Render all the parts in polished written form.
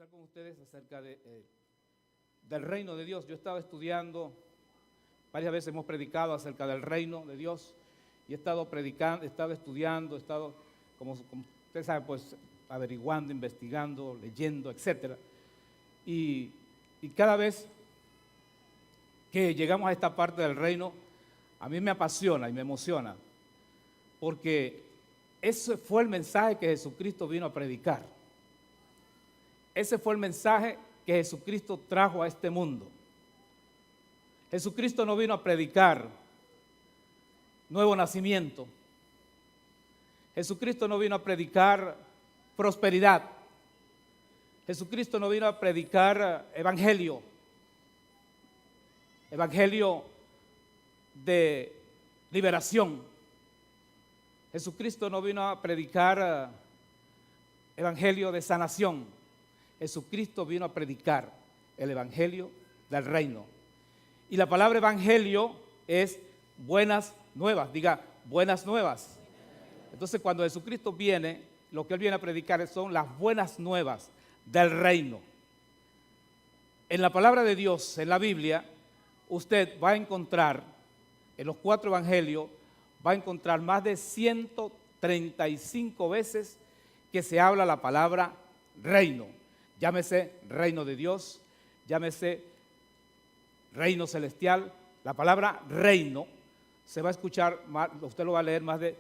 conversar con ustedes acerca del reino de Dios. Yo estaba estudiando, varias veces hemos predicado acerca del reino de Dios y he estado predicando, he estado estudiando, he estado, como ustedes saben, pues averiguando, investigando, leyendo, etc. Y cada vez que llegamos a esta parte del reino, a mí me apasiona y me emociona, porque ese fue el mensaje que Jesucristo vino a predicar. Ese fue el mensaje que Jesucristo trajo a este mundo. Jesucristo no vino a predicar nuevo nacimiento. Jesucristo no vino a predicar prosperidad. Jesucristo no vino a predicar evangelio de liberación. Jesucristo no vino a predicar evangelio de sanación. Jesucristo vino a predicar el evangelio del reino. Y la palabra evangelio es buenas nuevas, diga buenas nuevas. Entonces cuando Jesucristo viene, lo que Él viene a predicar son las buenas nuevas del reino. En la palabra de Dios, en la Biblia, usted va a encontrar, en los 4 evangelios, va a encontrar más de 135 veces que se habla la palabra reino. Llámese reino de Dios, llámese reino celestial. La palabra reino se va a escuchar, usted lo va a leer más de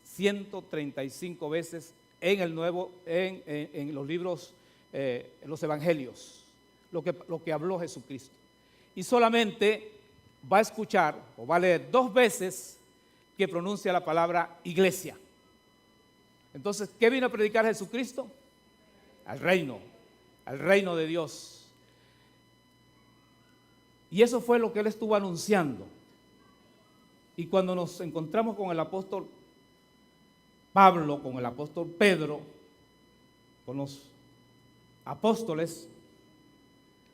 135 veces en el nuevo, en los libros, en los evangelios, lo que habló Jesucristo. Y solamente va a escuchar o va a leer 2 veces que pronuncia la palabra iglesia. Entonces, ¿qué vino a predicar Jesucristo? Al reino de Dios. Y eso fue lo que Él estuvo anunciando. Y cuando nos encontramos con el apóstol Pablo, con el apóstol Pedro, con los apóstoles,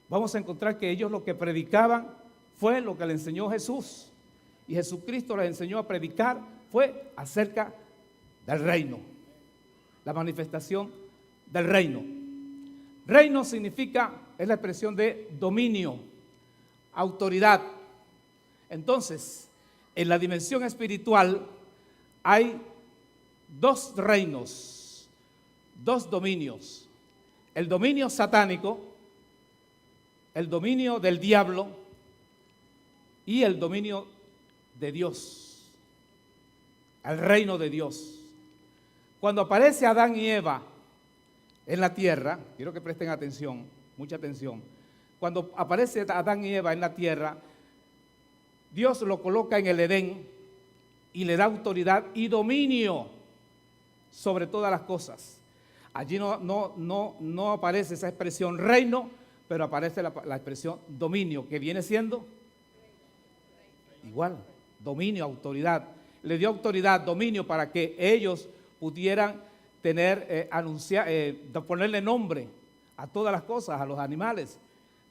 vamos a encontrar que ellos lo que predicaban fue lo que le enseñó Jesús. Y Jesucristo les enseñó a predicar fue acerca del reino, la manifestación del reino. Reino significa, es la expresión de dominio, autoridad. Entonces, en la dimensión espiritual hay 2 reinos, 2 dominios. El dominio satánico, el dominio del diablo y el dominio de Dios, el reino de Dios. Cuando aparece Adán y Eva en la tierra, quiero que presten atención, mucha atención. Cuando aparece Adán y Eva en la tierra, Dios lo coloca en el Edén y le da autoridad y dominio sobre todas las cosas. Allí no aparece esa expresión reino, pero aparece la expresión dominio, que viene siendo igual, dominio, autoridad. Le dio autoridad, dominio, para que ellos pudieran tener, ponerle nombre a todas las cosas, a los animales.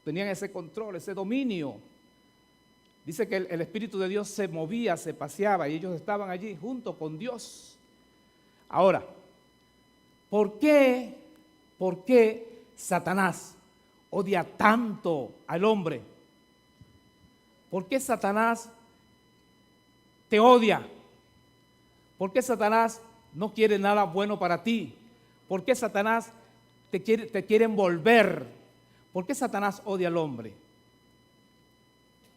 Tenían ese control, ese dominio. Dice que el Espíritu de Dios se movía, se paseaba y ellos estaban allí junto con Dios. Ahora, ¿por qué Satanás odia tanto al hombre? ¿Por qué Satanás te odia? ¿Por qué Satanás no quiere nada bueno para ti? ¿Por qué Satanás te quiere envolver? ¿Por qué Satanás odia al hombre?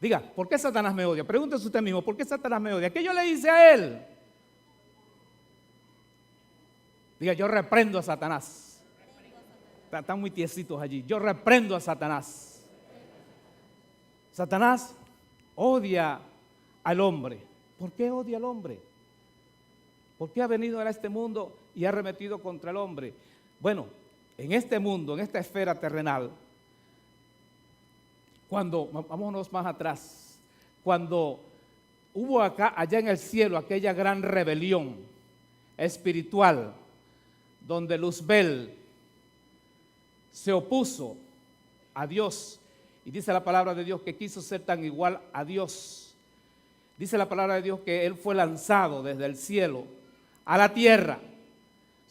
Diga, ¿por qué Satanás me odia? Pregúntese usted mismo, ¿por qué Satanás me odia? ¿Qué yo le hice a él? Diga, yo reprendo a Satanás. Están muy tiesitos allí. Yo reprendo a Satanás. Satanás odia al hombre. ¿Por qué odia al hombre? ¿Por qué ha venido a este mundo y ha arremetido contra el hombre? Bueno, en este mundo, en esta esfera terrenal, vámonos más atrás, cuando hubo allá en el cielo aquella gran rebelión espiritual, donde Luzbel se opuso a Dios, y dice la palabra de Dios que quiso ser tan igual a Dios. Dice la palabra de Dios que él fue lanzado desde el cielo a la tierra.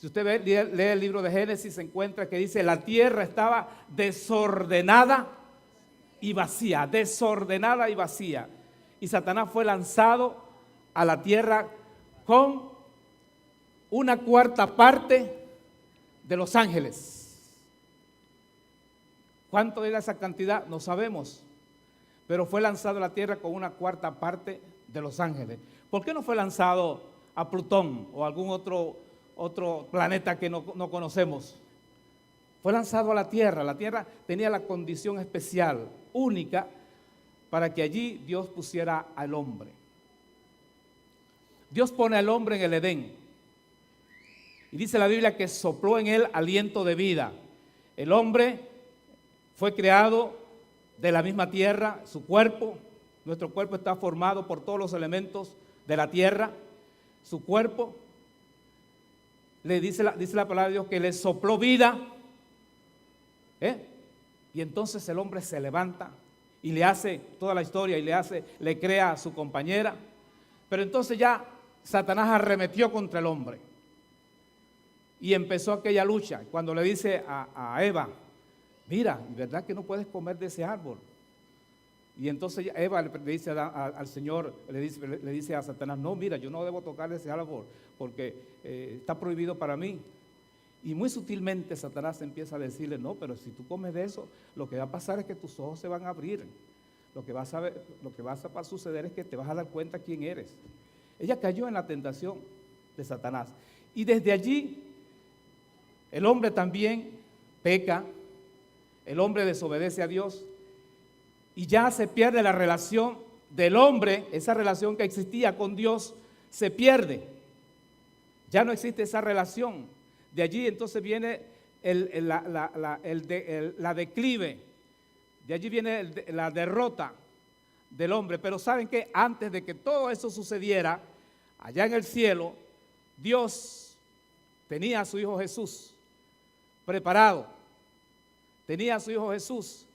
Si usted lee el libro de Génesis, se encuentra que dice, la tierra estaba desordenada y vacía, desordenada y vacía. Y Satanás fue lanzado a la tierra con una cuarta parte de los ángeles. ¿Cuánto era esa cantidad? No sabemos. Pero fue lanzado a la tierra con una cuarta parte de los ángeles. ¿Por qué no fue lanzado a Plutón o algún otro planeta que no conocemos? Fue lanzado a la tierra. La tierra tenía la condición especial, única, para que allí Dios pusiera al hombre. Dios pone al hombre en el Edén. Y dice la Biblia que sopló en él aliento de vida. El hombre fue creado de la misma tierra, su cuerpo, nuestro cuerpo está formado por todos los elementos de la tierra. Su cuerpo, dice la palabra de Dios que le sopló vida. Y entonces el hombre se levanta y le hace toda la historia y le crea a su compañera. Pero entonces ya Satanás arremetió contra el hombre y empezó aquella lucha. Cuando le dice a Eva, mira, ¿verdad que no puedes comer de ese árbol? Y entonces Eva le dice al Señor, le dice a Satanás, no, mira, yo no debo tocar ese árbol porque está prohibido para mí. Y muy sutilmente Satanás empieza a decirle, no, pero si tú comes de eso, lo que va a pasar es que tus ojos se van a abrir. Lo que va a suceder es que te vas a dar cuenta quién eres. Ella cayó en la tentación de Satanás. Y desde allí, el hombre también peca, el hombre desobedece a Dios y ya se pierde la relación del hombre, esa relación que existía con Dios se pierde. Ya no existe esa relación. De allí entonces viene la declive, de allí viene la derrota del hombre. Pero ¿saben qué? Antes de que todo eso sucediera, allá en el cielo, Dios tenía a su Hijo Jesús preparado. Tenía a su Hijo Jesús,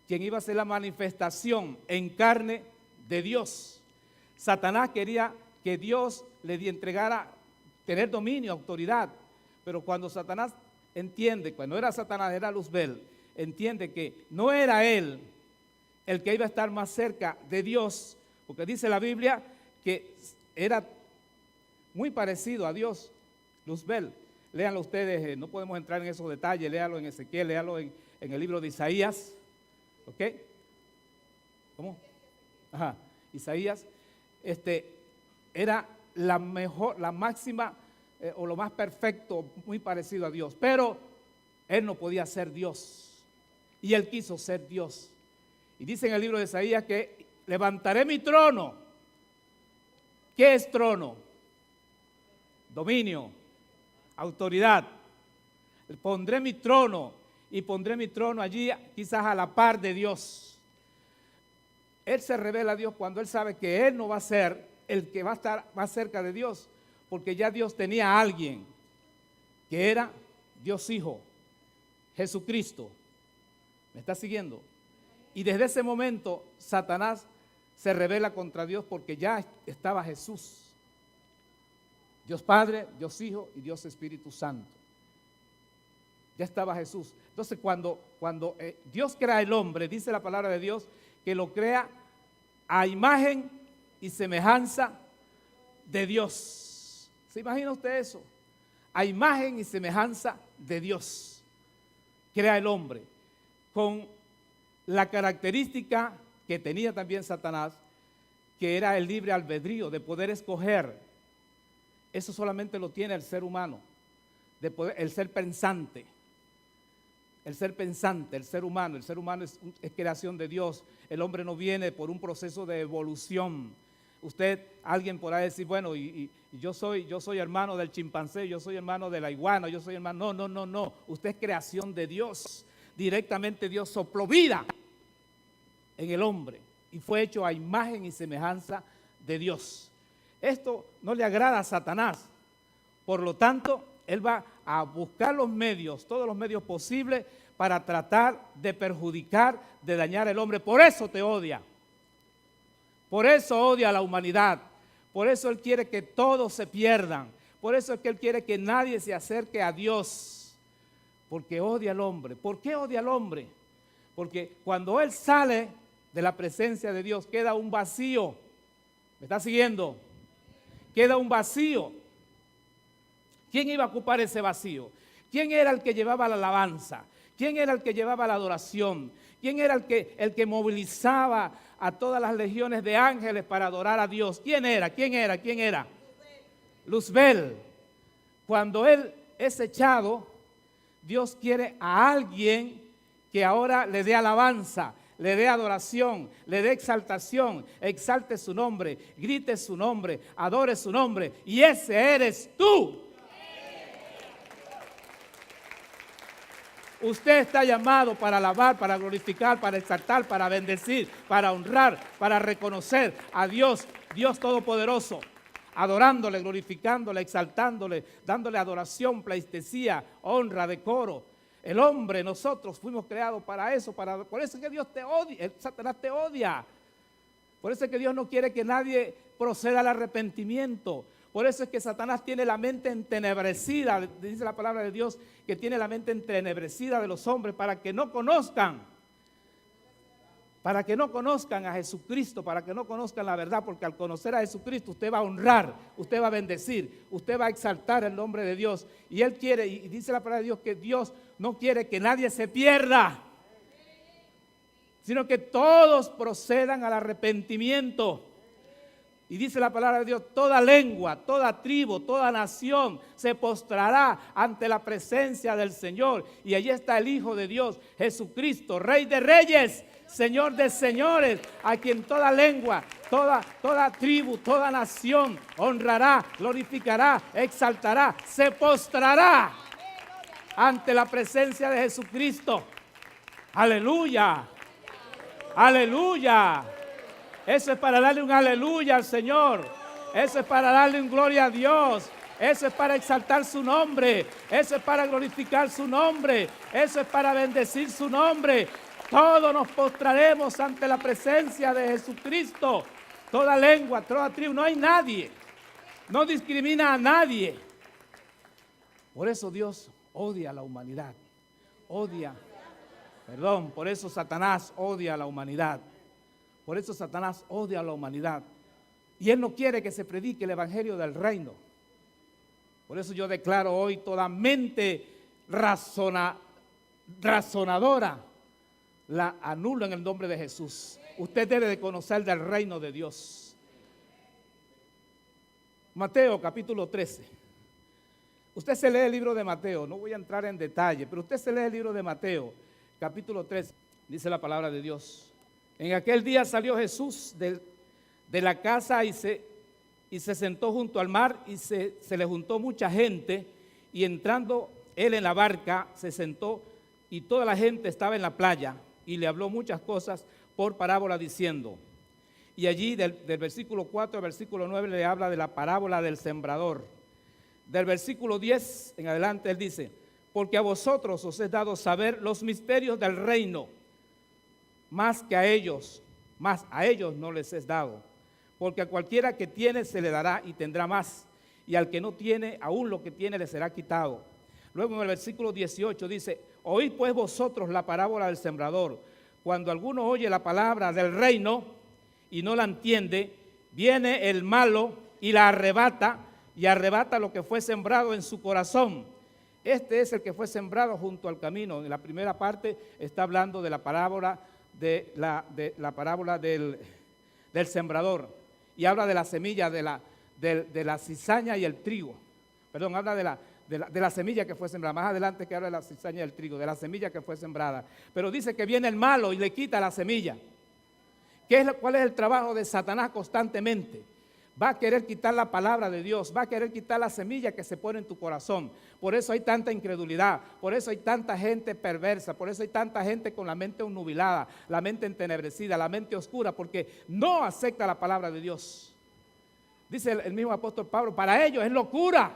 quien iba a ser la manifestación en carne de Dios. Satanás quería que Dios le entregara tener dominio, autoridad. Pero cuando Satanás entiende, cuando era Satanás, era Luzbel, entiende que no era él el que iba a estar más cerca de Dios, porque dice la Biblia que era muy parecido a Dios, Luzbel. Léanlo ustedes, no podemos entrar en esos detalles, léalo en Ezequiel, léalo en el libro de Isaías, ¿ok? ¿Cómo? Ajá, Isaías, era la mejor, la máxima, o lo más perfecto, muy parecido a Dios, pero él no podía ser Dios, y él quiso ser Dios. Y dice en el libro de Isaías que levantaré mi trono. ¿Qué es trono? Dominio, autoridad. Pondré mi trono y pondré mi trono allí quizás a la par de Dios. Él se revela a Dios cuando él sabe que él no va a ser el que va a estar más cerca de Dios, porque ya Dios tenía a alguien que era Dios Hijo, Jesucristo. ¿Me está siguiendo? Y desde ese momento Satanás se rebela contra Dios porque ya estaba Jesús. Dios Padre, Dios Hijo y Dios Espíritu Santo. Ya estaba Jesús. Entonces cuando Dios crea el hombre, dice la palabra de Dios que lo crea a imagen y semejanza de Dios. ¿Se imagina usted eso? A imagen y semejanza de Dios crea el hombre, con la característica que tenía también Satanás, que era el libre albedrío, de poder escoger. Eso solamente lo tiene el ser humano, el ser pensante. El ser pensante, el ser humano es creación de Dios. El hombre no viene por un proceso de evolución. Alguien podrá decir, bueno, y yo soy hermano del chimpancé, yo soy hermano de la iguana, yo soy hermano. No. Usted es creación de Dios. Directamente Dios sopló vida en el hombre y fue hecho a imagen y semejanza de Dios. Esto no le agrada a Satanás. Por lo tanto, él va a buscar los medios, todos los medios posibles para tratar de perjudicar, de dañar al hombre. Por eso te odia. Por eso odia a la humanidad. Por eso él quiere que todos se pierdan. Por eso es que Él quiere que nadie se acerque a Dios, porque odia al hombre. ¿Por qué odia al hombre? Porque cuando Él sale de la presencia de Dios, queda un vacío. ¿Me está siguiendo? Queda un vacío. ¿Quién iba a ocupar ese vacío? ¿Quién era el que llevaba la alabanza? ¿Quién era el que llevaba la adoración? ¿Quién era el que movilizaba a todas las legiones de ángeles para adorar a Dios? ¿Quién era? ¿Quién era? ¿Quién era? Luzbel. Cuando él es echado, Dios quiere a alguien que ahora le dé alabanza, le dé adoración, le dé exaltación, exalte su nombre, grite su nombre, adore su nombre. Y ese eres tú. Usted está llamado para alabar, para glorificar, para exaltar, para bendecir, para honrar, para reconocer a Dios, Dios Todopoderoso, adorándole, glorificándole, exaltándole, dándole adoración, pleitesía, honra, decoro. El hombre, nosotros fuimos creados para eso, por eso es que Dios te odia, Satanás te odia. Por eso es que Dios no quiere que nadie proceda al arrepentimiento. Por eso es que Satanás tiene la mente entenebrecida, dice la palabra de Dios, que tiene la mente entenebrecida de los hombres para que no conozcan a Jesucristo, para que no conozcan la verdad, porque al conocer a Jesucristo usted va a honrar, usted va a bendecir, usted va a exaltar el nombre de Dios. Y Él quiere, y dice la palabra de Dios, que Dios no quiere que nadie se pierda, sino que todos procedan al arrepentimiento. Y dice la palabra de Dios, toda lengua, toda tribu, toda nación se postrará ante la presencia del Señor. Y allí está el Hijo de Dios, Jesucristo, Rey de Reyes, Señor de señores, a quien toda lengua, toda tribu, toda nación honrará, glorificará, exaltará, se postrará ante la presencia de Jesucristo. Aleluya, aleluya. Eso es para darle un aleluya al Señor. Eso es para darle un gloria a Dios. Eso es para exaltar su nombre. Eso es para glorificar su nombre. Eso es para bendecir su nombre. Todos nos postraremos ante la presencia de Jesucristo. Toda lengua, toda tribu, no hay nadie. No discrimina a nadie. Por eso Dios odia a la humanidad. Por eso Satanás odia a la humanidad. Por eso Satanás odia a la humanidad. Y Él no quiere que se predique el evangelio del reino. Por eso yo declaro hoy toda mente razonadora la anulo en el nombre de Jesús. Usted debe de conocer del reino de Dios. Mateo capítulo 13. Usted se lee el libro de Mateo, no voy a entrar en detalle, pero usted se lee el libro de Mateo capítulo 13. Dice la palabra de Dios. En aquel día salió Jesús de la casa y se sentó junto al mar y se le juntó mucha gente, y entrando él en la barca se sentó y toda la gente estaba en la playa, y le habló muchas cosas por parábola diciendo. Y allí del versículo 4 al versículo 9 le habla de la parábola del sembrador. Del versículo 10 en adelante él dice: porque a vosotros os es dado saber los misterios del reino, más a ellos no les es dado. Porque a cualquiera que tiene se le dará y tendrá más, y al que no tiene, aún lo que tiene le será quitado. Luego en el versículo 18 dice: oíd pues vosotros la parábola del sembrador. Cuando alguno oye la palabra del reino y no la entiende, viene el malo y la arrebata, y arrebata lo que fue sembrado en su corazón. Este es el que fue sembrado junto al camino. En la primera parte está hablando de la parábola la parábola del sembrador, y habla de la semilla de la cizaña y el trigo. Perdón, habla de la semilla que fue sembrada. Más adelante que habla de la cizaña y el trigo, de la semilla que fue sembrada. Pero dice que viene el malo y le quita la semilla. ¿Cuál es el trabajo de Satanás constantemente? Va a querer quitar la palabra de Dios, va a querer quitar la semilla que se pone en tu corazón. Por eso hay tanta incredulidad, por eso hay tanta gente perversa, por eso hay tanta gente con la mente obnubilada, la mente entenebrecida, la mente oscura, porque no acepta la palabra de Dios. Dice el mismo apóstol Pablo, para ellos es locura.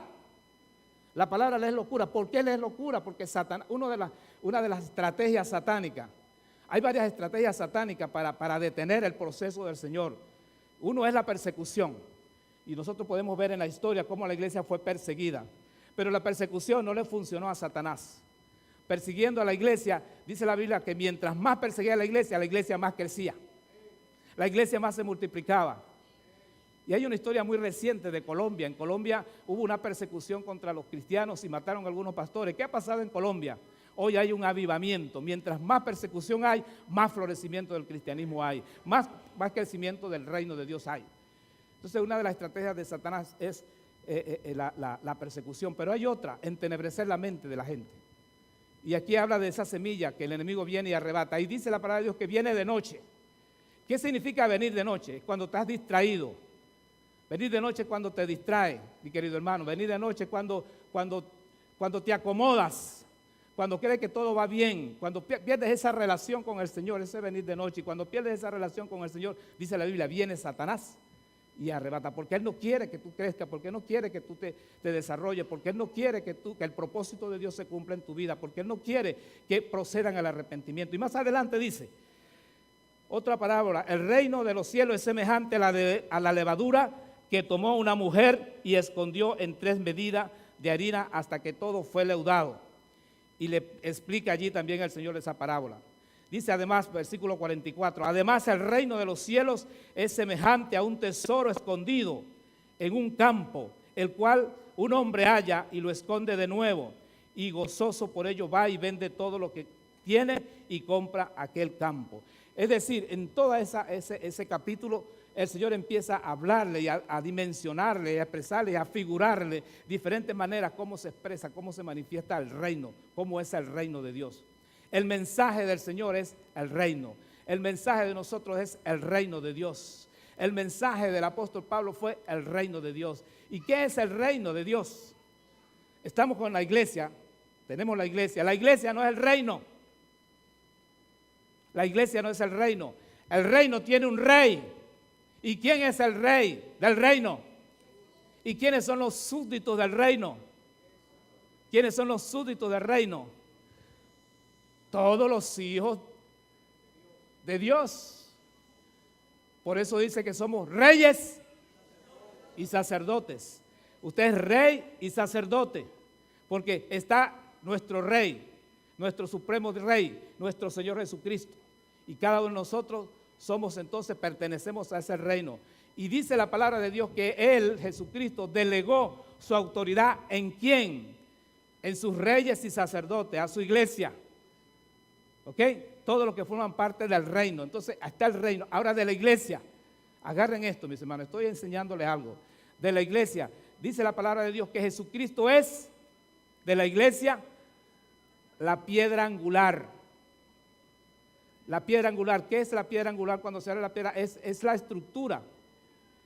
La palabra les es locura. ¿Por qué les es locura? Porque Satanás, una de las estrategias satánicas, hay varias estrategias satánicas para detener el proceso del Señor. Uno es la persecución. Y nosotros podemos ver en la historia cómo la iglesia fue perseguida. Pero la persecución no le funcionó a Satanás. Persiguiendo a la iglesia, dice la Biblia que mientras más perseguía a la iglesia más crecía. La iglesia más se multiplicaba. Y hay una historia muy reciente de Colombia. En Colombia hubo una persecución contra los cristianos y mataron a algunos pastores. ¿Qué ha pasado en Colombia? Hoy hay un avivamiento. Mientras más persecución hay, más florecimiento del cristianismo hay. Más crecimiento del reino de Dios hay. Entonces, una de las estrategias de Satanás es la persecución. Pero hay otra, entenebrecer la mente de la gente. Y aquí habla de esa semilla que el enemigo viene y arrebata. Y dice la palabra de Dios que viene de noche. ¿Qué significa venir de noche? Cuando estás distraído. Venir de noche cuando te distrae, mi querido hermano. Venir de noche cuando te acomodas, cuando crees que todo va bien, cuando pierdes esa relación con el Señor, ese venir de noche. Y cuando pierdes esa relación con el Señor, dice la Biblia, viene Satanás y arrebata. Porque Él no quiere que tú crezcas, porque Él no quiere que tú te desarrolles, porque Él no quiere que el propósito de Dios se cumpla en tu vida, porque Él no quiere que procedan al arrepentimiento. Y más adelante dice, otra parábola, el reino de los cielos es semejante a la levadura que tomó una mujer y escondió en 3 medidas de harina hasta que todo fue leudado. Y le explica allí también el Señor esa parábola. Dice además, versículo 44, además el reino de los cielos es semejante a un tesoro escondido en un campo, el cual un hombre halla y lo esconde de nuevo, y gozoso por ello va y vende todo lo que tiene y compra aquel campo. Es decir, en todo ese capítulo, el Señor empieza a hablarle y a dimensionarle, a expresarle, a figurarle diferentes maneras cómo se expresa, cómo se manifiesta el reino, cómo es el reino de Dios. El mensaje del Señor es el reino. El mensaje de nosotros es el reino de Dios. El mensaje del apóstol Pablo fue el reino de Dios. ¿Y qué es el reino de Dios? Estamos con la iglesia, tenemos la iglesia. La iglesia no es el reino. La iglesia no es el reino. El reino tiene un rey. ¿Y quién es el rey del reino? ¿Y quiénes son los súbditos del reino? ¿Quiénes son los súbditos del reino? Todos los hijos de Dios. Por eso dice que somos reyes y sacerdotes. Usted es rey y sacerdote, porque está nuestro rey, nuestro supremo rey, nuestro Señor Jesucristo. Y cada uno de nosotros somos entonces, pertenecemos a ese reino. Y dice la palabra de Dios que Él, Jesucristo, delegó su autoridad ¿en quién? En sus reyes y sacerdotes, a su iglesia. ¿Ok? Todos los que forman parte del reino. Entonces, está el reino. Ahora de la iglesia. Agarren esto, mis hermanos. Estoy enseñándoles algo. De la iglesia. Dice la palabra de Dios que Jesucristo es, de la iglesia, la piedra angular. La piedra angular. ¿Qué es la piedra angular cuando se habla de la piedra? Es la estructura.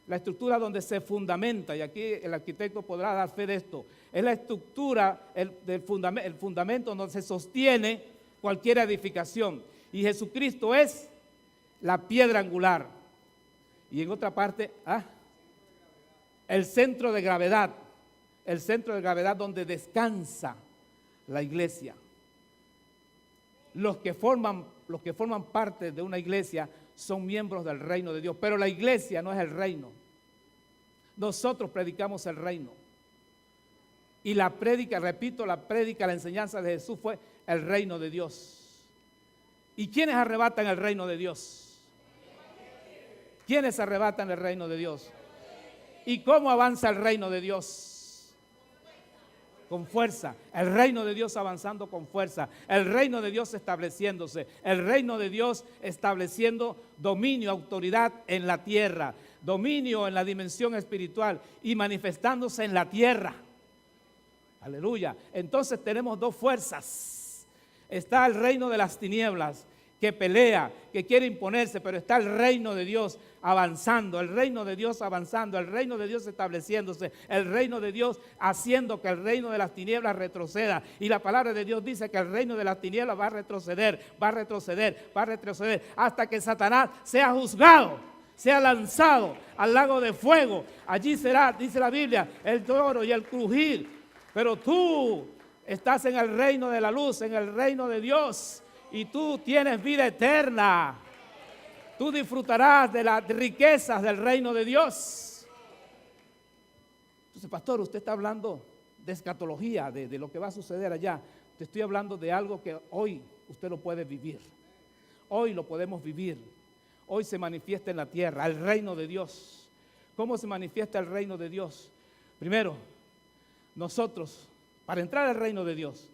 La estructura donde se fundamenta, y aquí el arquitecto podrá dar fe de esto. Es la estructura, el fundamento donde se sostiene cualquier edificación. Y Jesucristo es la piedra angular. Y en otra parte, el centro de gravedad. El centro de gravedad donde descansa la iglesia. Los que forman parte de una iglesia son miembros del reino de Dios, pero la iglesia no es el reino. Nosotros predicamos el reino. Y la prédica, repito, la enseñanza de Jesús fue el reino de Dios. ¿Y quiénes arrebatan el reino de Dios? ¿Quiénes arrebatan el reino de Dios? ¿Y cómo avanza el reino de Dios? Con fuerza. El reino de Dios avanzando con fuerza. El reino de Dios estableciéndose. El reino de Dios estableciendo dominio, autoridad en la tierra. Dominio en la dimensión espiritual y manifestándose en la tierra. Aleluya. Entonces tenemos dos fuerzas. Está el reino de las tinieblas que pelea, que quiere imponerse, pero está el reino de Dios avanzando, el reino de Dios avanzando, el reino de Dios estableciéndose, el reino de Dios haciendo que el reino de las tinieblas retroceda. Y la palabra de Dios dice que el reino de las tinieblas va a retroceder, va a retroceder, va a retroceder, hasta que Satanás sea juzgado, sea lanzado al lago de fuego. Allí será, dice la Biblia, el lloro y el crujir. Pero tú estás en el reino de la luz, en el reino de Dios. Y tú tienes vida eterna. Tú disfrutarás de las riquezas del reino de Dios. Entonces, pastor, usted está hablando de escatología, de lo que va a suceder allá. Te estoy hablando de algo que hoy usted lo puede vivir. Hoy lo podemos vivir. Hoy se manifiesta en la tierra el reino de Dios. ¿Cómo se manifiesta el reino de Dios? Primero, nosotros, para entrar al reino de Dios,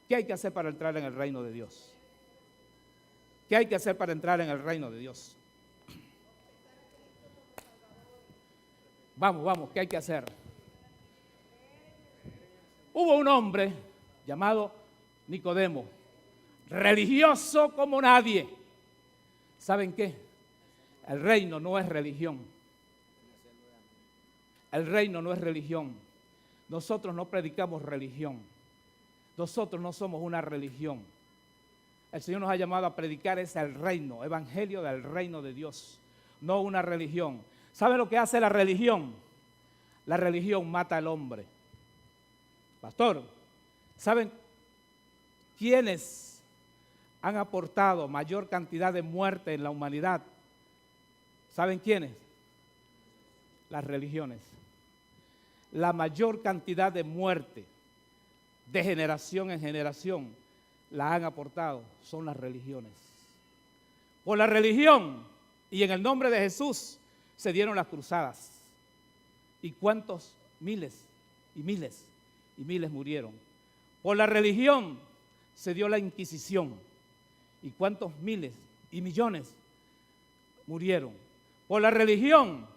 ¿qué hay que hacer para entrar en el reino de Dios? ¿Qué hay que hacer para entrar en el reino de Dios? Vamos, ¿qué hay que hacer? Hubo un hombre llamado Nicodemo, religioso como nadie. ¿Saben qué? El reino no es religión. El reino no es religión. Nosotros no predicamos religión. Nosotros no somos una religión. El Señor nos ha llamado a predicar es el reino, evangelio del reino de Dios, no una religión. ¿Sabe lo que hace la religión? La religión mata al hombre. Pastor, ¿saben quiénes han aportado mayor cantidad de muerte en la humanidad? ¿Saben quiénes? Las religiones. La mayor cantidad de muerte de generación en generación la han aportado son las religiones. Por la religión y en el nombre de Jesús se dieron las cruzadas. ¿Y cuántos? Miles y miles y miles murieron. Por la religión se dio la Inquisición. ¿Y cuántos miles y millones murieron? Por la religión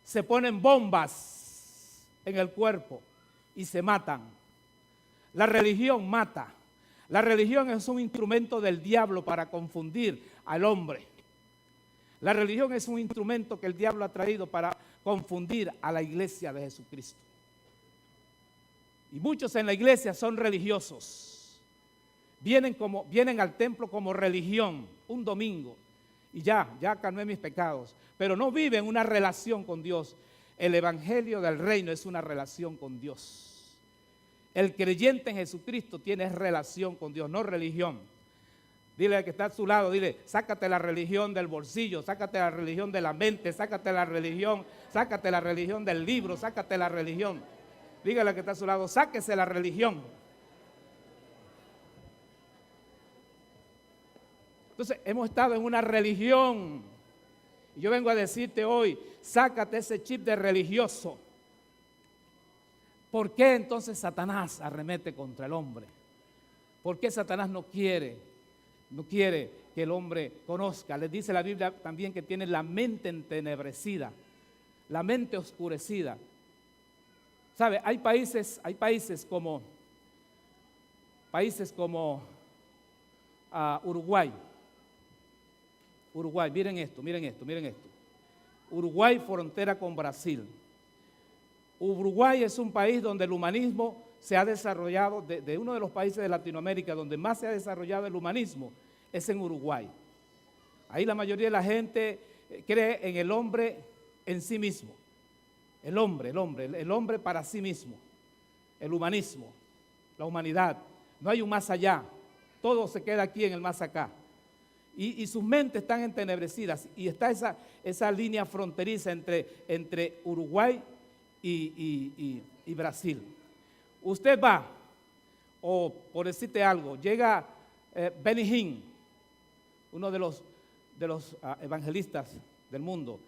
se ponen bombas en el cuerpo y se matan. La religión mata. La religión es un instrumento del diablo para confundir al hombre. La religión es un instrumento que el diablo ha traído para confundir a la iglesia de Jesucristo. Y muchos en la iglesia son religiosos. Vienen al templo como religión un domingo y ya calmé mis pecados, pero no viven una relación con Dios. El evangelio del reino es una relación con Dios. El creyente en Jesucristo tiene relación con Dios, no religión. Dile al que está a su lado, dile, sácate la religión del bolsillo, sácate la religión de la mente, sácate la religión del libro, sácate la religión. Dígale al que está a su lado, sáquese la religión. Entonces, hemos estado en una religión. Y yo vengo a decirte hoy, sácate ese chip de religioso. ¿Por qué entonces Satanás arremete contra el hombre? ¿Por qué Satanás no quiere que el hombre conozca? Les dice la Biblia también que tiene la mente entenebrecida, la mente oscurecida. ¿Sabe? Hay países como Uruguay. Uruguay, miren esto. Uruguay frontera con Brasil. Uruguay es un país donde el humanismo se ha desarrollado, de uno de los países de Latinoamérica donde más se ha desarrollado el humanismo, es en Uruguay. Ahí la mayoría de la gente cree en el hombre en sí mismo. El hombre para sí mismo. El humanismo, la humanidad. No hay un más allá. Todo se queda aquí en el más acá. Y sus mentes están entenebrecidas. Y está esa línea fronteriza entre Uruguay y Brasil. Usted va, o por decirte algo, llega Benny Hinn, uno de los evangelistas del mundo,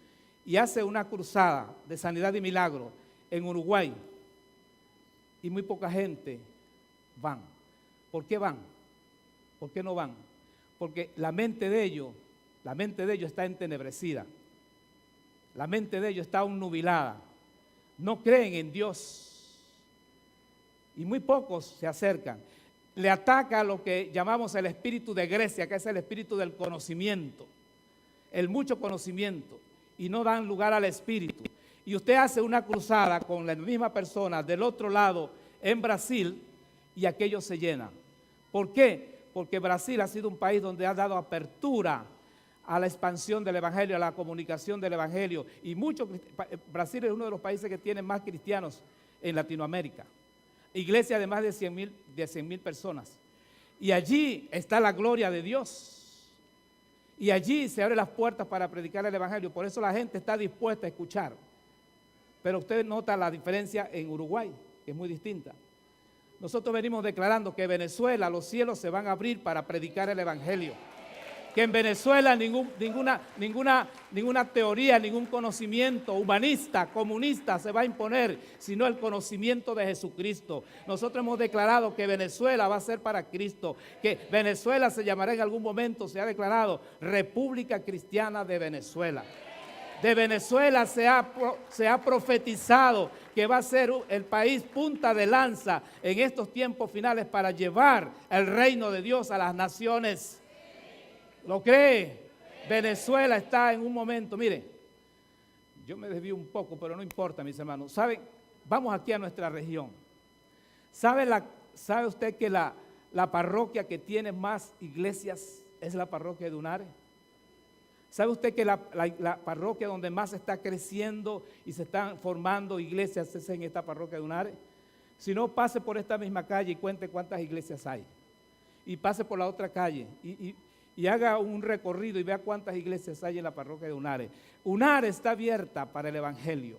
y hace una cruzada de sanidad y milagro en Uruguay, y muy poca gente van. ¿Por qué van? ¿Por qué no van? Porque la mente de ellos está entenebrecida, la mente de ellos está nubilada. No creen en Dios y muy pocos se acercan. Le ataca lo que llamamos el espíritu de Grecia, que es el espíritu del conocimiento, el mucho conocimiento, y no dan lugar al espíritu. Y usted hace una cruzada con la misma persona del otro lado en Brasil y aquello se llena. ¿Por qué? Porque Brasil ha sido un país donde ha dado apertura a la expansión del evangelio, a la comunicación del evangelio. Y Brasil es uno de los países que tiene más cristianos en Latinoamérica. Iglesia de más de 100,000 personas. Y allí está la gloria de Dios. Y allí se abren las puertas para predicar el evangelio. Por eso la gente está dispuesta a escuchar. Pero usted nota la diferencia en Uruguay, que es muy distinta. Nosotros venimos declarando que en Venezuela los cielos se van a abrir para predicar el evangelio. Que en Venezuela ninguna teoría, ningún conocimiento humanista, comunista se va a imponer, sino el conocimiento de Jesucristo. Nosotros hemos declarado que Venezuela va a ser para Cristo, que Venezuela se llamará en algún momento, se ha declarado República Cristiana de Venezuela. De Venezuela se ha profetizado que va a ser el país punta de lanza en estos tiempos finales para llevar el reino de Dios a las naciones. ¿Lo cree? Venezuela está en un momento, mire, yo me desvío un poco, pero no importa, mis hermanos. ¿Saben? Vamos aquí a nuestra región. ¿Sabe usted que la parroquia que tiene más iglesias es la parroquia de Unares? ¿Sabe usted que la parroquia donde más está creciendo y se están formando iglesias es en esta parroquia de Unares? Si no, pase por esta misma calle y cuente cuántas iglesias hay. Y pase por la otra calle y haga un recorrido y vea cuántas iglesias hay en la parroquia de Unares. Unares está abierta para el evangelio.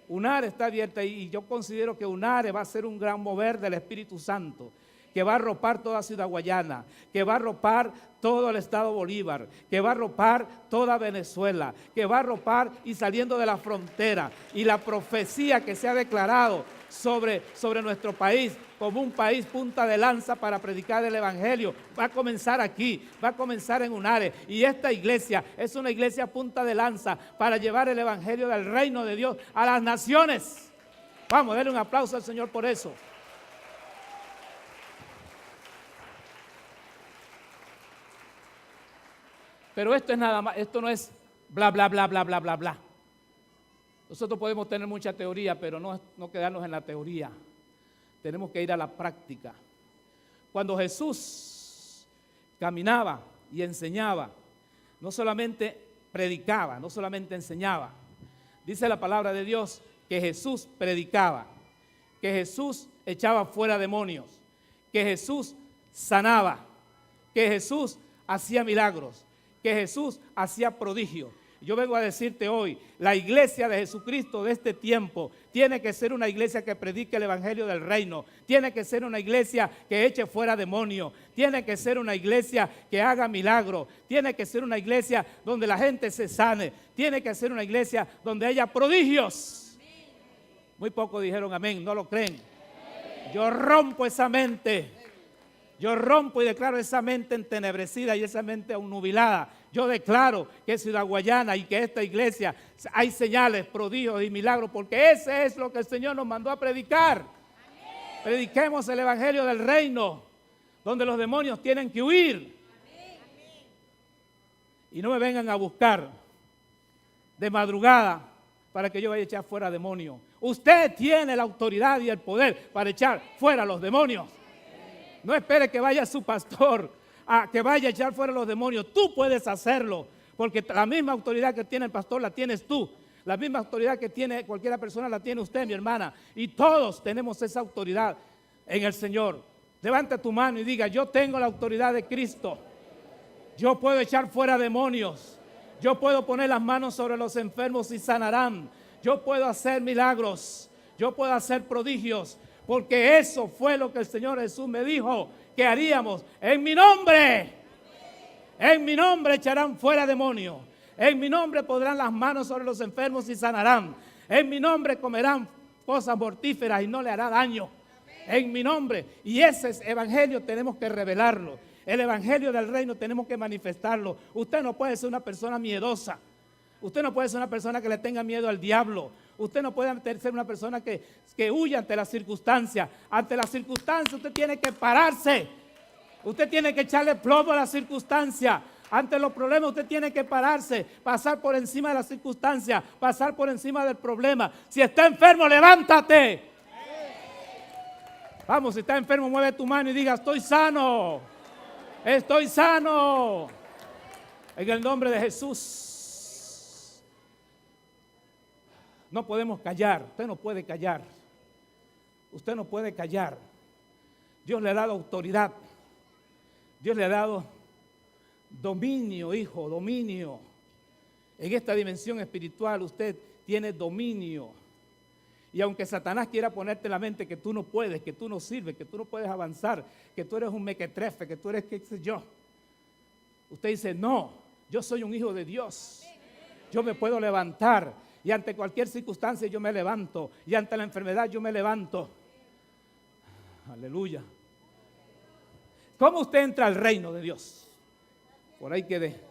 Unares está abierta y yo considero que Unares va a ser un gran mover del Espíritu Santo, que va a arropar toda Ciudad Guayana, que va a arropar todo el estado Bolívar, que va a arropar toda Venezuela, que va a arropar y saliendo de la frontera. Y la profecía que se ha declarado sobre nuestro país como un país punta de lanza para predicar el evangelio va a comenzar aquí, va a comenzar en Unares. Y esta iglesia es una iglesia punta de lanza para llevar el evangelio del reino de Dios a las naciones. Vamos, denle un aplauso al Señor por eso. Pero esto es nada más, esto no es bla, bla, bla, bla, bla, bla, bla. Nosotros podemos tener mucha teoría, pero no quedarnos en la teoría. Tenemos que ir a la práctica. Cuando Jesús caminaba y enseñaba, no solamente predicaba, no solamente enseñaba. Dice la palabra de Dios que Jesús predicaba, que Jesús echaba fuera demonios, que Jesús sanaba, que Jesús hacía milagros, que Jesús hacía prodigios. Yo vengo a decirte hoy, la iglesia de Jesucristo de este tiempo tiene que ser una iglesia que predique el evangelio del reino, tiene que ser una iglesia que eche fuera demonios, tiene que ser una iglesia que haga milagros, tiene que ser una iglesia donde la gente se sane, tiene que ser una iglesia donde haya prodigios. Muy pocos dijeron amén, no lo creen. Yo rompo esa mente. Yo rompo y declaro esa mente entenebrecida y esa mente nubilada. Yo declaro que Ciudad Guayana y que esta iglesia hay señales, prodigios y milagros, porque ese es lo que el Señor nos mandó a predicar. Amén. Prediquemos el evangelio del reino, donde los demonios tienen que huir. Amén. Y no me vengan a buscar de madrugada para que yo vaya a echar fuera demonios. Usted tiene la autoridad y el poder para echar fuera los demonios. No espere que vaya su pastor a que vaya a echar fuera los demonios. Tú puedes hacerlo, porque la misma autoridad que tiene el pastor la tienes tú. La misma autoridad que tiene cualquier persona la tiene usted, mi hermana. Y todos tenemos esa autoridad en el Señor. Levanta tu mano y diga, yo tengo la autoridad de Cristo. Yo puedo echar fuera demonios. Yo puedo poner las manos sobre los enfermos y sanarán. Yo puedo hacer milagros. Yo puedo hacer prodigios. Porque eso fue lo que el Señor Jesús me dijo que haríamos. En mi nombre echarán fuera demonios. En mi nombre pondrán las manos sobre los enfermos y sanarán. En mi nombre comerán cosas mortíferas y no le hará daño. En mi nombre. Y ese evangelio tenemos que revelarlo. El evangelio del reino tenemos que manifestarlo. Usted no puede ser una persona miedosa. Usted no puede ser una persona que le tenga miedo al diablo. Usted no puede ser una persona que huya ante las circunstancias. Ante las circunstancias usted tiene que pararse. Usted tiene que echarle plomo a las circunstancias. Ante los problemas usted tiene que pararse, pasar por encima de las circunstancias, pasar por encima del problema. Si está enfermo, levántate. Vamos, si está enfermo, mueve tu mano y diga, estoy sano. Estoy sano. En el nombre de Jesús. No podemos callar, usted no puede callar. Usted no puede callar. Dios le ha dado autoridad. Dios le ha dado dominio, hijo, dominio. En esta dimensión espiritual usted tiene dominio. Y aunque Satanás quiera ponerte en la mente que tú no puedes, que tú no sirves, que tú no puedes avanzar, que tú eres un mequetrefe, que tú eres qué sé yo, usted dice, no, yo soy un hijo de Dios. Yo me puedo levantar y ante cualquier circunstancia yo me levanto y ante la enfermedad yo me levanto. Aleluya. ¿Cómo usted entra al reino de Dios? Por ahí quedé.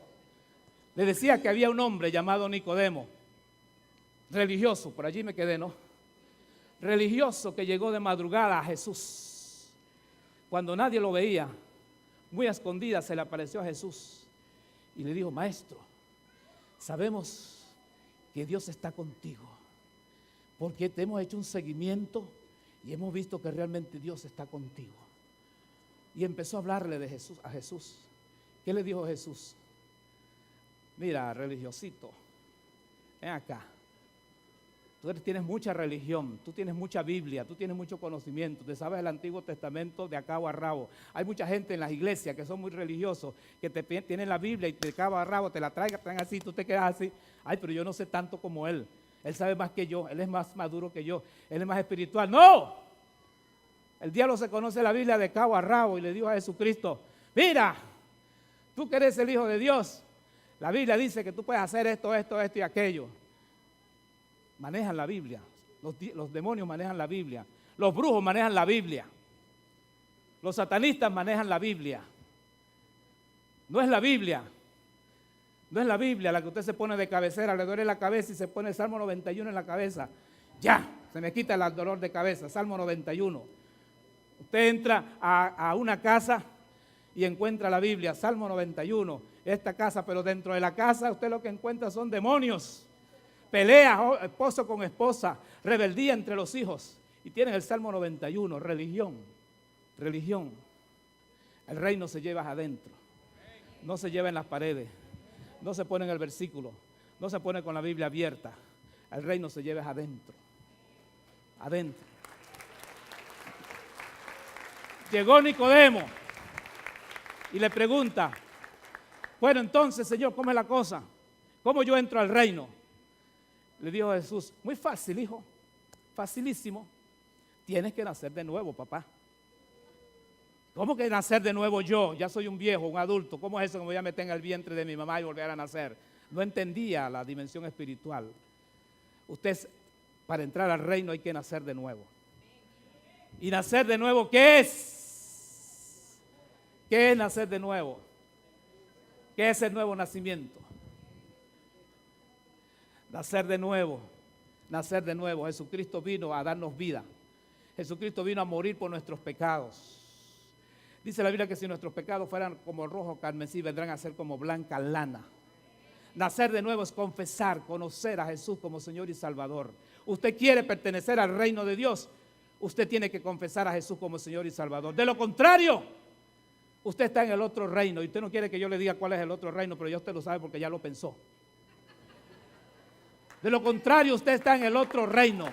Le decía que había un hombre llamado Nicodemo, religioso, por allí me quedé, ¿no? Religioso que llegó de madrugada a Jesús. Cuando nadie lo veía, muy a escondidas se le apareció a Jesús y le dijo, maestro, sabemos que Dios está contigo, porque te hemos hecho un seguimiento y hemos visto que realmente Dios está contigo. Y empezó a hablarle de Jesús a Jesús. ¿Qué le dijo Jesús? Mira, religiosito, ven acá. Tú tienes mucha religión, tú tienes mucha Biblia, tú tienes mucho conocimiento, te sabes el Antiguo Testamento de cabo a rabo. Hay mucha gente en las iglesias que son muy religiosos, que tienen la Biblia y de cabo a rabo te la traen así, tú te quedas así. Ay, pero yo no sé tanto como él. Él sabe más que yo, él es más maduro que yo, él es más espiritual. ¡No! El diablo se conoce la Biblia de cabo a rabo y le dijo a Jesucristo, mira, tú que eres el Hijo de Dios, la Biblia dice que tú puedes hacer esto, esto, esto y aquello. Manejan la Biblia, los demonios manejan la Biblia, los brujos manejan la Biblia, los satanistas manejan la Biblia. No es la Biblia, no es la Biblia la que usted se pone de cabecera, le duele la cabeza y se pone el Salmo 91 en la cabeza. Ya, se me quita el dolor de cabeza, Salmo 91. Usted entra a una casa y encuentra la Biblia, Salmo 91, esta casa, pero dentro de la casa usted lo que encuentra son demonios. Peleas, esposo con esposa, rebeldía entre los hijos. Y tienen el Salmo 91, religión, religión. El reino se lleva adentro, no se lleva en las paredes, no se pone en el versículo, no se pone con la Biblia abierta. El reino se lleva adentro, adentro. Llegó Nicodemo y le pregunta, bueno, entonces, Señor, ¿cómo es la cosa? ¿Cómo yo entro al reino? Le dijo Jesús, muy fácil, hijo, facilísimo. Tienes que nacer de nuevo, papá. ¿Cómo que nacer de nuevo yo? Ya soy un viejo, un adulto. ¿Cómo es eso que me voy a meter en el vientre de mi mamá y volver a nacer? No entendía la dimensión espiritual. Usted, para entrar al reino hay que nacer de nuevo. ¿Y nacer de nuevo qué es? ¿Qué es nacer de nuevo? ¿Qué es el nuevo nacimiento? Nacer de nuevo, nacer de nuevo. Jesucristo vino a darnos vida. Jesucristo vino a morir por nuestros pecados. Dice la Biblia que si nuestros pecados fueran como rojo carmesí, vendrán a ser como blanca lana. Nacer de nuevo es confesar, conocer a Jesús como Señor y Salvador. Usted quiere pertenecer al reino de Dios, usted tiene que confesar a Jesús como Señor y Salvador. De lo contrario, usted está en el otro reino y usted no quiere que yo le diga cuál es el otro reino, pero ya usted lo sabe porque ya lo pensó. De lo contrario, usted está en el otro reino.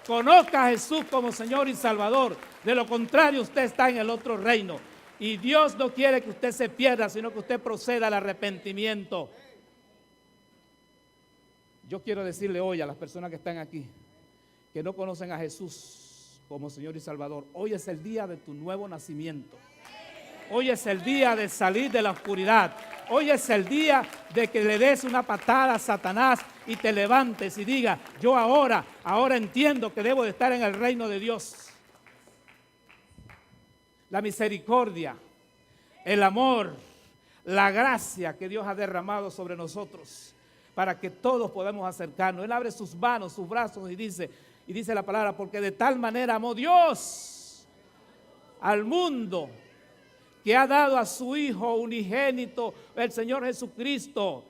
Conozca a Jesús como Señor y Salvador. De lo contrario, usted está en el otro reino. Y Dios no quiere que usted se pierda, sino que usted proceda al arrepentimiento. Yo quiero decirle hoy a las personas que están aquí, que no conocen a Jesús como Señor y Salvador, hoy es el día de tu nuevo nacimiento. Hoy es el día de salir de la oscuridad. Hoy es el día de que le des una patada a Satanás y te levantes y diga, yo ahora entiendo que debo de estar en el reino de Dios. La misericordia, el amor, la gracia que Dios ha derramado sobre nosotros para que todos podamos acercarnos. Él abre sus manos, sus brazos y dice la palabra, porque de tal manera amó Dios al mundo que ha dado a su Hijo unigénito, el Señor Jesucristo,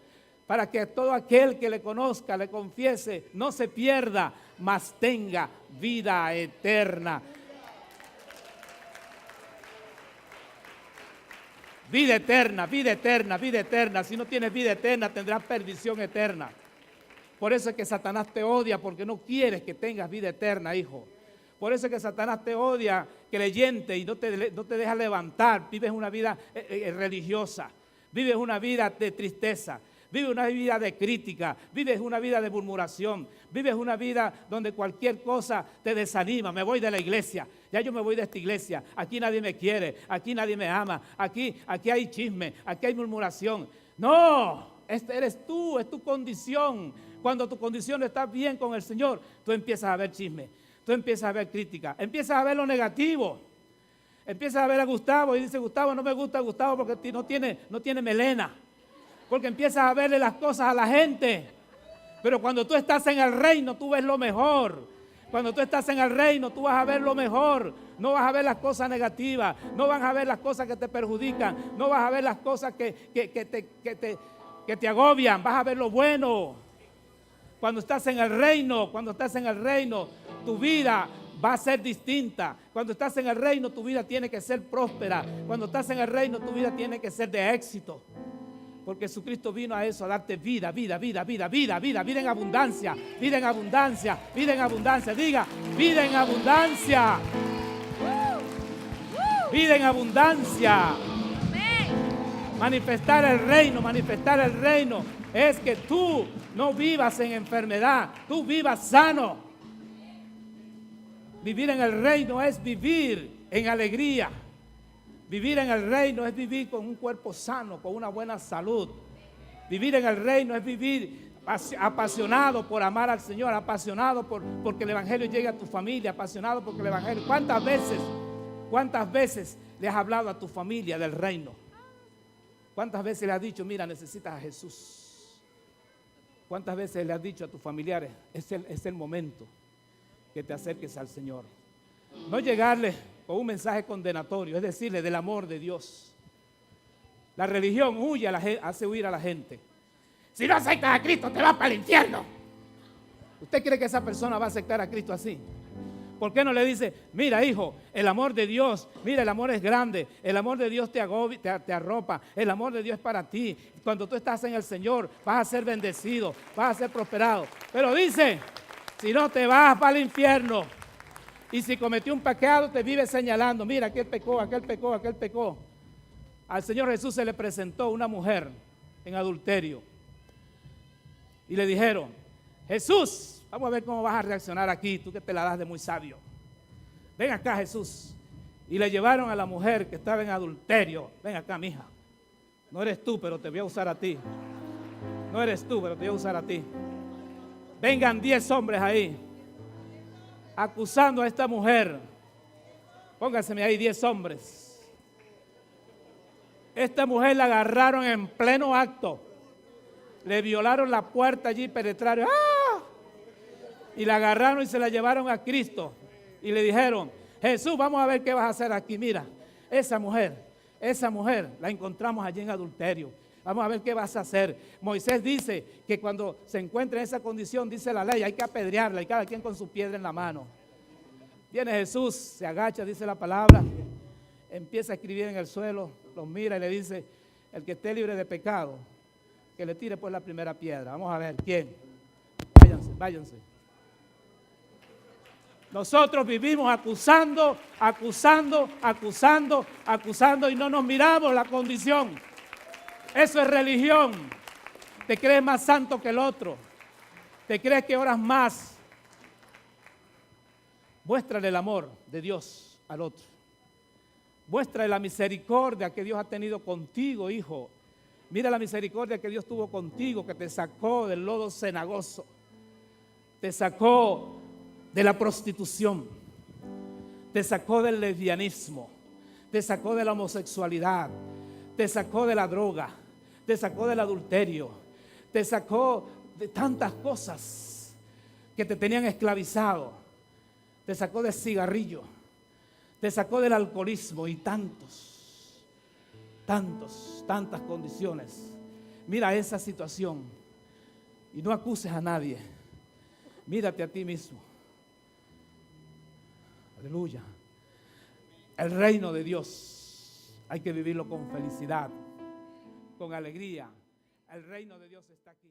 para que todo aquel que le conozca, le confiese, no se pierda, mas tenga vida eterna. Vida eterna, vida eterna, vida eterna. Si no tienes vida eterna, tendrás perdición eterna. Por eso es que Satanás te odia, porque no quieres que tengas vida eterna, hijo. Por eso es que Satanás te odia, creyente, y no te deja levantar. Vives una vida religiosa, vives una vida de tristeza, vives una vida de crítica, vives una vida de murmuración, vives una vida donde cualquier cosa te desanima. Me voy de la iglesia, ya yo me voy de esta iglesia, aquí nadie me quiere, aquí nadie me ama, aquí hay chisme, aquí hay murmuración. No, este eres tú, es tu condición. Cuando tu condición no está bien con el Señor, tú empiezas a ver chisme, tú empiezas a ver crítica, empiezas a ver lo negativo. Empiezas a ver a Gustavo y dice: Gustavo, no me gusta Gustavo porque no tiene melena. Porque empiezas a verle las cosas a la gente. Pero cuando tú estás en el reino, tú ves lo mejor. Cuando tú estás en el reino, tú vas a ver lo mejor. No vas a ver las cosas negativas, no vas a ver las cosas que te perjudican, no vas a ver las cosas que te agobian, vas a ver lo bueno. Cuando estás en el reino, tu vida va a ser distinta. Cuando estás en el reino, tu vida tiene que ser próspera. Cuando estás en el reino, tu vida tiene que ser de éxito. Porque Jesucristo vino a eso, a darte vida, vida en abundancia, vida en abundancia, vida en abundancia. Diga, vida en abundancia. Vida en abundancia. Manifestar el reino es que tú no vivas en enfermedad, tú vivas sano. Vivir en el reino es vivir en alegría. Vivir en el reino es vivir con un cuerpo sano, con una buena salud. Vivir en el reino es vivir apasionado por amar al Señor, apasionado porque el Evangelio llegue a tu familia, apasionado porque el Evangelio. ¿Cuántas veces le has hablado a tu familia del reino? ¿Cuántas veces le has dicho: mira, necesitas a Jesús? ¿Cuántas veces le has dicho a tus familiares: es el momento que te acerques al Señor? No llegarle con un mensaje condenatorio, es decirle del amor de Dios. La religión hace huir a la gente. Si no aceptas a Cristo, te vas para el infierno. ¿Usted cree que esa persona va a aceptar a Cristo así? ¿Por qué no le dice: mira, hijo, el amor de Dios, mira, el amor es grande, el amor de Dios te arropa, el amor de Dios es para ti. Cuando tú estás en el Señor, vas a ser bendecido, vas a ser prosperado. Pero dice: si no, te vas para el infierno. Y si cometió un pecado, te vive señalando: mira, aquel pecó, aquel pecó, aquel pecó. Al Señor Jesús se le presentó una mujer en adulterio. Y le dijeron: Jesús, vamos a ver cómo vas a reaccionar aquí, tú que te la das de muy sabio. Ven acá, Jesús. Y le llevaron a la mujer que estaba en adulterio. Ven acá, mija. No eres tú, pero te voy a usar a ti. No eres tú, pero te voy a usar a ti. Vengan 10 hombres ahí, acusando a esta mujer. Pónganseme ahí 10 hombres. Esta mujer la agarraron en pleno acto. Le violaron la puerta allí, penetraron. ¡Ah! Y la agarraron y se la llevaron a Cristo. Y le dijeron: Jesús, vamos a ver qué vas a hacer aquí. Mira, esa mujer la encontramos allí en adulterio. Vamos a ver qué vas a hacer. Moisés dice que cuando se encuentra en esa condición, dice la ley, hay que apedrearla, y cada quien con su piedra en la mano. Viene Jesús, se agacha, dice la palabra, empieza a escribir en el suelo, los mira y le dice: el que esté libre de pecado, que le tire pues la primera piedra. Vamos a ver quién. Váyanse. Nosotros vivimos acusando y no nos miramos la condición. Eso es religión. Te crees más santo que el otro. Te crees que oras más. Muéstrale el amor de Dios al otro. Muéstrale la misericordia que Dios ha tenido contigo, hijo. Mira la misericordia que Dios tuvo contigo, que te sacó del lodo cenagoso. Te sacó de la prostitución. Te sacó del lesbianismo. Te sacó de la homosexualidad. Te sacó de la droga. Te sacó del adulterio. Te sacó de tantas cosas que te tenían esclavizado. Te sacó del cigarrillo. Te sacó del alcoholismo y tantas condiciones. Mira esa situación y no acuses a nadie. Mírate a ti mismo. Aleluya. El reino de Dios hay que vivirlo con felicidad, con alegría. El reino de Dios está aquí.